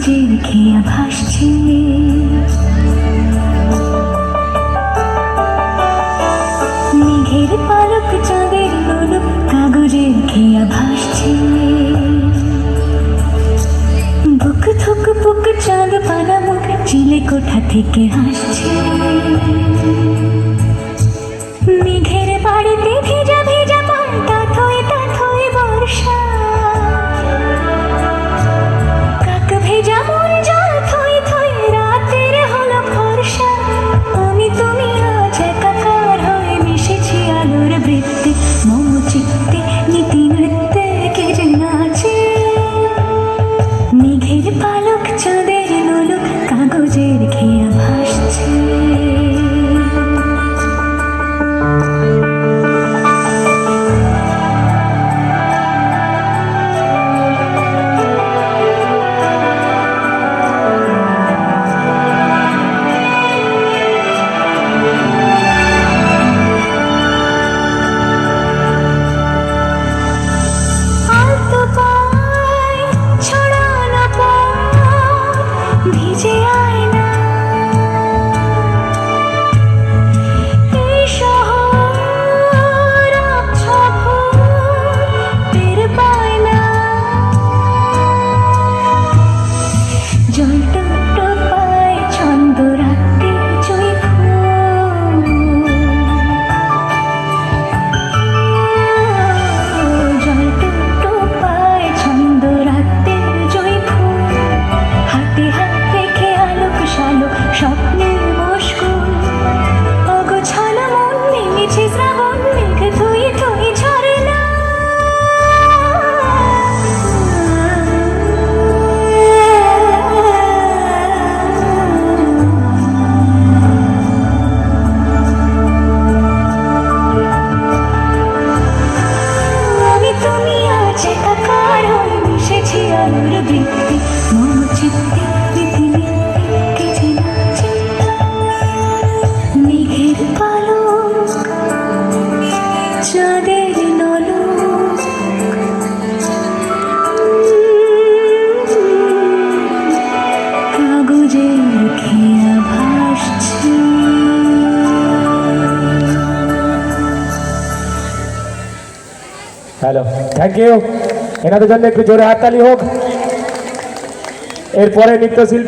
কাগজের খেয়া ভাসছে, মেঘের পালক চাঁদের লোলক কাগজের খেয়া ভাসছে। বুক থুক বুক চাঁদ পানা মুখ চিলে কোঠা থেকে হাসছে। মেঘের বাড়িতে ভেজা ভেজা পান তাথই তাথই বর্ষা। কাক ভেজা মন জল থই থই রাতের হলো ফর্সা। আমি তুমি আজ একাকার হয়ে মিশেছি আলোর বৃত্তে, মম চিত্তে নীতি নৃত্যে কে যে নাচে। মেঘের পালক চাঁদের লোলক কাগজের খেয়া ভাসছে। ভিজে আয়না এই শহর টের পায় না। জল টুকটো পায় ছন্দ রাখতে জুঁই ফুল। জল টুকটো পায় ছন্দ রাখতে জুঁই ফুল। হাতে হাতে স্বপ্নের মুশকুল অগোছালো মন নেমেছে শ্রাবণ মেঘ ধুই ধুই ঝরে না। আমি তুমি আজ একাকার হয়ে মিশেছি আলোর বৃত্তে, মম চিত্তে নীতি চাঁদের নলক কাগজের খেয়া ভাসছে। Hello, thank you. এনাদের জন্য একটু জোরে হাততালি হোক। এরপরে নৃত্যশিল্পী